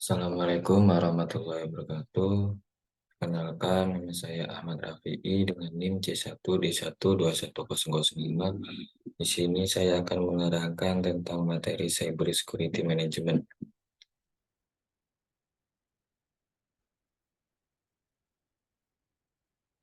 Assalamualaikum warahmatullahi wabarakatuh. Kenalkan, nama saya Ahmad Rafi'i dengan NIM C1D1210005. Di sini saya akan menerangkan tentang materi Cyber Security Management.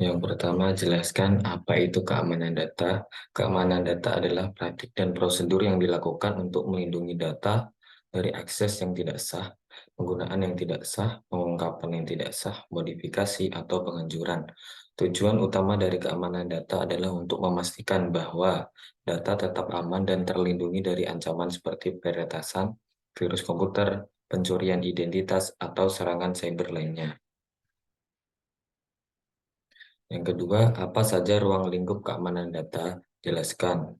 Yang pertama, jelaskan apa itu keamanan data. Keamanan data adalah praktik dan prosedur yang dilakukan untuk melindungi data dari akses yang tidak sah, penggunaan yang tidak sah, pengungkapan yang tidak sah, modifikasi, atau penghancuran. Tujuan utama dari keamanan data adalah untuk memastikan bahwa data tetap aman dan terlindungi dari ancaman seperti peretasan, virus komputer, pencurian identitas, atau serangan cyber lainnya. Yang kedua, apa saja ruang lingkup keamanan data? Jelaskan.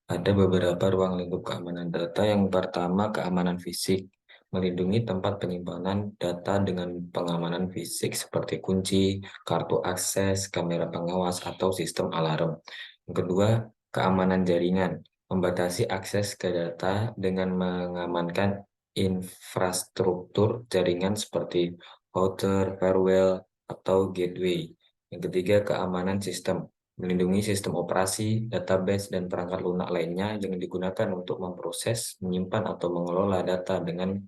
Ada beberapa ruang lingkup keamanan data. Yang pertama, keamanan fisik. Melindungi tempat penyimpanan data dengan pengamanan fisik seperti kunci, kartu akses, kamera pengawas, atau sistem alarm. Yang kedua, keamanan jaringan. Membatasi akses ke data dengan mengamankan infrastruktur jaringan seperti router, firewall, atau gateway. Yang ketiga, keamanan sistem. Melindungi sistem operasi, database, dan perangkat lunak lainnya yang digunakan untuk memproses, menyimpan, atau mengelola data dengan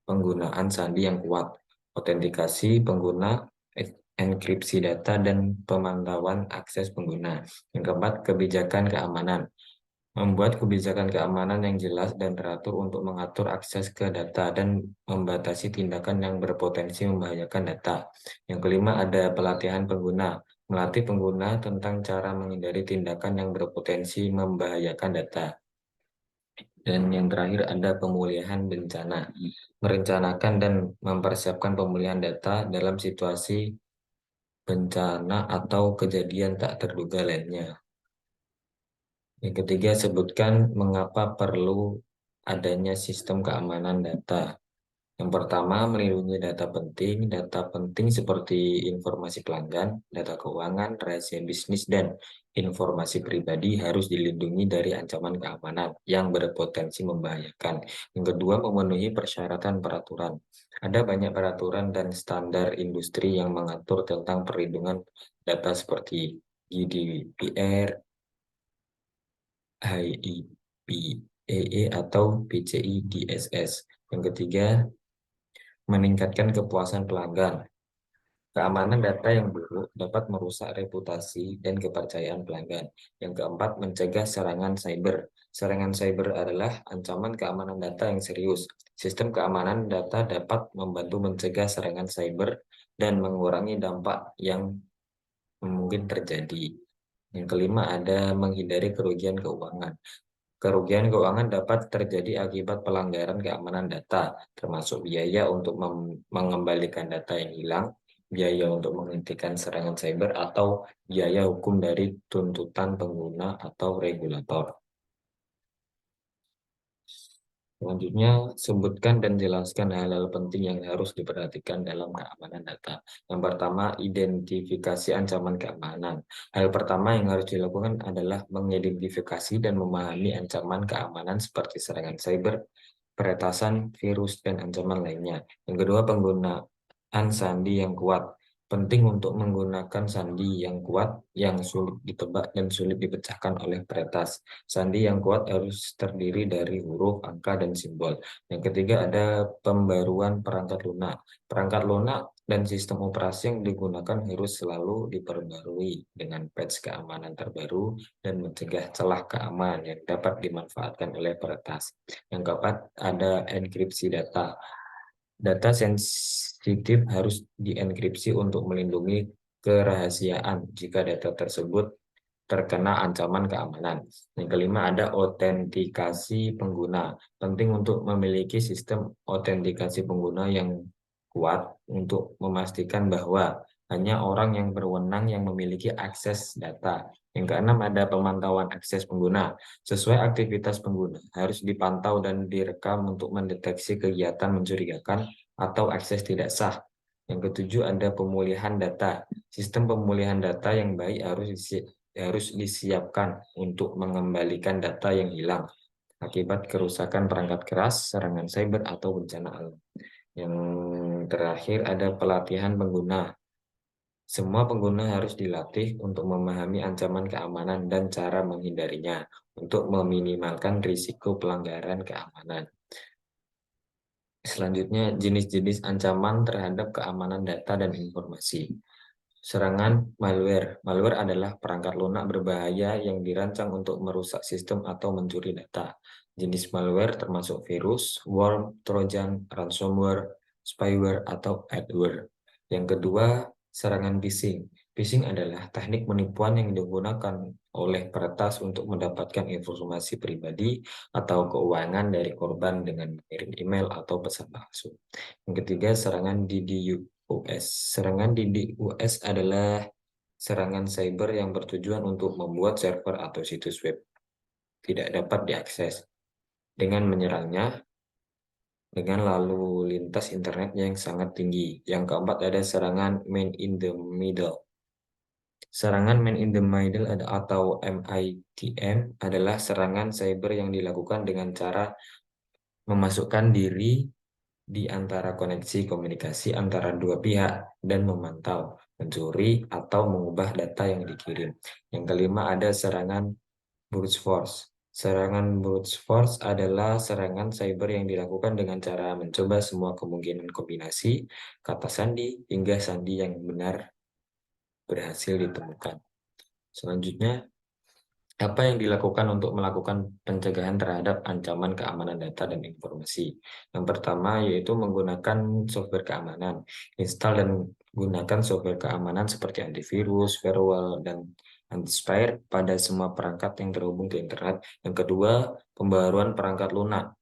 penggunaan sandi yang kuat, autentikasi pengguna, enkripsi data, dan pemantauan akses pengguna. Yang keempat, kebijakan keamanan. Membuat kebijakan keamanan yang jelas dan teratur untuk mengatur akses ke data dan membatasi tindakan yang berpotensi membahayakan data. Yang kelima, ada pelatihan pengguna. Melatih pengguna tentang cara menghindari tindakan yang berpotensi membahayakan data. Dan yang terakhir, ada pemulihan bencana. Merencanakan dan mempersiapkan pemulihan data dalam situasi bencana atau kejadian tak terduga lainnya. Yang ketiga, sebutkan mengapa perlu adanya sistem keamanan data. Yang pertama, melindungi data penting. Data penting seperti informasi pelanggan, data keuangan, rahasia bisnis, dan informasi pribadi harus dilindungi dari ancaman keamanan yang berpotensi membahayakan. Yang kedua, memenuhi persyaratan peraturan. Ada banyak peraturan dan standar industri yang mengatur tentang perlindungan data seperti GDPR, HIPAA, atau PCI DSS. Yang ketiga, meningkatkan kepuasan pelanggan. Keamanan data yang buruk dapat merusak reputasi dan kepercayaan pelanggan. Yang keempat, mencegah serangan cyber. Serangan cyber adalah ancaman keamanan data yang serius. Sistem keamanan data dapat membantu mencegah serangan cyber dan mengurangi dampak yang mungkin terjadi. Yang kelima, ada menghindari kerugian keuangan. Kerugian keuangan dapat terjadi akibat pelanggaran keamanan data, termasuk biaya untuk mengembalikan data yang hilang, biaya untuk menghentikan serangan cyber, atau biaya hukum dari tuntutan pengguna atau regulator. Selanjutnya, sebutkan dan jelaskan hal-hal penting yang harus diperhatikan dalam keamanan data. Yang pertama, identifikasi ancaman keamanan. Hal pertama yang harus dilakukan adalah mengidentifikasi dan memahami ancaman keamanan seperti serangan cyber, peretasan, virus, dan ancaman lainnya. Yang kedua, penggunaan sandi yang kuat. Penting untuk menggunakan sandi yang kuat, yang sulit ditebak, dan sulit dipecahkan oleh peretas. Sandi yang kuat harus terdiri dari huruf, angka, dan simbol. Yang ketiga, ada pembaruan perangkat lunak. Perangkat lunak dan sistem operasi yang digunakan harus selalu diperbarui dengan patch keamanan terbaru dan mencegah celah keamanan yang dapat dimanfaatkan oleh peretas. Yang keempat, ada enkripsi data. Data sensitif harus dienkripsi untuk melindungi kerahasiaan jika data tersebut terkena ancaman keamanan. Yang kelima, ada autentikasi pengguna. Penting untuk memiliki sistem autentikasi pengguna yang kuat untuk memastikan bahwa hanya orang yang berwenang yang memiliki akses data. Yang keenam, ada pemantauan akses pengguna. Sesuai aktivitas pengguna, harus dipantau dan direkam untuk mendeteksi kegiatan mencurigakan atau akses tidak sah. Yang ketujuh, ada pemulihan data. Sistem pemulihan data yang baik harus disiapkan untuk mengembalikan data yang hilang akibat kerusakan perangkat keras, serangan cyber, atau bencana alam. Yang terakhir ada pelatihan pengguna. Semua pengguna harus dilatih untuk memahami ancaman keamanan dan cara menghindarinya untuk meminimalkan risiko pelanggaran keamanan. Selanjutnya, jenis-jenis ancaman terhadap keamanan data dan informasi. Serangan malware. Malware adalah perangkat lunak berbahaya yang dirancang untuk merusak sistem atau mencuri data. Jenis malware termasuk virus, worm, trojan, ransomware, spyware, atau adware. Yang kedua, serangan phishing. Phishing adalah teknik penipuan yang digunakan oleh peretas untuk mendapatkan informasi pribadi atau keuangan dari korban dengan mengirim email atau pesan palsu. Yang ketiga, serangan DDoS. Serangan DDoS adalah serangan cyber yang bertujuan untuk membuat server atau situs web tidak dapat diakses dengan menyerangnya dengan lalu lintas internet yang sangat tinggi. Yang keempat ada serangan man in the middle. Serangan man in the middle atau MITM adalah serangan cyber yang dilakukan dengan cara memasukkan diri di antara koneksi komunikasi antara dua pihak dan memantau, mencuri, atau mengubah data yang dikirim. Yang kelima ada serangan brute force. Serangan brute force adalah serangan cyber yang dilakukan dengan cara mencoba semua kemungkinan kombinasi kata sandi hingga sandi yang benar berhasil ditemukan. Selanjutnya, apa yang dilakukan untuk melakukan pencegahan terhadap ancaman keamanan data dan informasi? Yang pertama yaitu menggunakan software keamanan. Install dan gunakan software keamanan seperti antivirus, firewall, dan antispyware pada semua perangkat yang terhubung ke internet. Yang kedua, pembaruan perangkat lunak.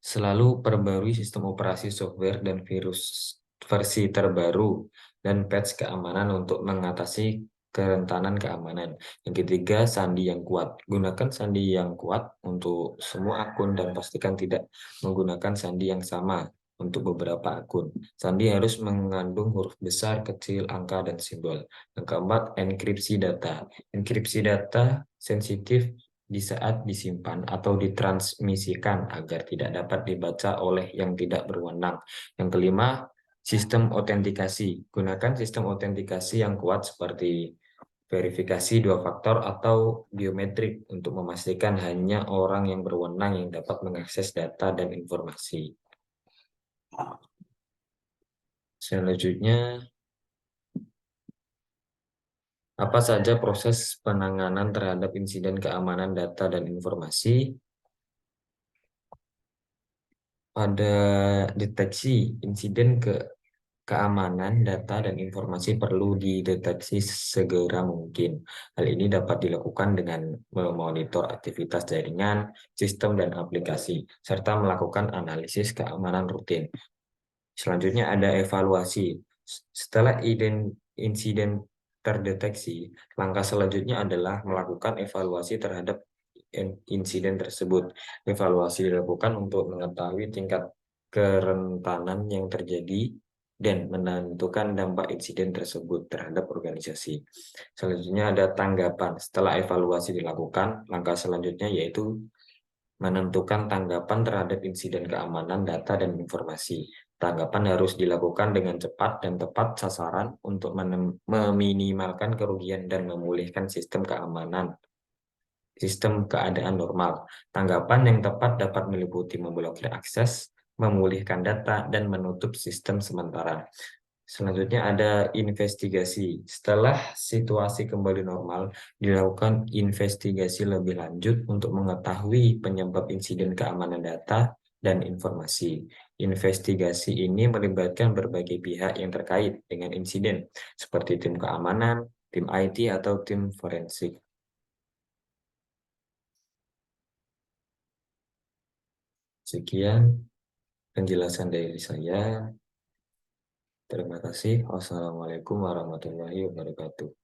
Selalu perbarui sistem operasi software dan virus versi terbaru dan patch keamanan untuk mengatasi kerentanan keamanan. Yang ketiga, sandi yang kuat. Gunakan sandi yang kuat untuk semua akun dan pastikan tidak menggunakan sandi yang sama untuk beberapa akun. Sandi harus mengandung huruf besar, kecil, angka, dan simbol. Yang keempat, enkripsi data. Enkripsi data sensitif di saat disimpan atau ditransmisikan agar tidak dapat dibaca oleh yang tidak berwenang. Yang kelima, sistem autentikasi. Gunakan sistem autentikasi yang kuat seperti verifikasi dua faktor atau biometrik untuk memastikan hanya orang yang berwenang yang dapat mengakses data dan informasi. Selanjutnya, apa saja proses penanganan terhadap insiden keamanan data dan informasi? Pada deteksi insiden keamanan data dan informasi perlu dideteksi segera mungkin. Hal ini dapat dilakukan dengan memonitor aktivitas jaringan, sistem, dan aplikasi, serta melakukan analisis keamanan rutin. Selanjutnya ada evaluasi. Setelah insiden terdeteksi, langkah selanjutnya adalah melakukan evaluasi terhadap insiden tersebut. Evaluasi dilakukan untuk mengetahui tingkat kerentanan yang terjadi dan menentukan dampak insiden tersebut terhadap organisasi. Selanjutnya ada tanggapan. Setelah evaluasi dilakukan, langkah selanjutnya yaitu menentukan tanggapan terhadap insiden keamanan data dan informasi. Tanggapan harus dilakukan dengan cepat dan tepat sasaran untuk meminimalkan kerugian dan memulihkan sistem keamanan sistem keadaan normal. Tanggapan yang tepat dapat meliputi memblokir akses, memulihkan data, dan menutup sistem sementara. Selanjutnya ada investigasi. Setelah situasi kembali normal, dilakukan investigasi lebih lanjut untuk mengetahui penyebab insiden keamanan data dan informasi. Investigasi ini melibatkan berbagai pihak yang terkait dengan insiden, seperti tim keamanan, tim IT, atau tim forensik. Sekian penjelasan dari saya. Terima kasih. Wassalamualaikum warahmatullahi wabarakatuh.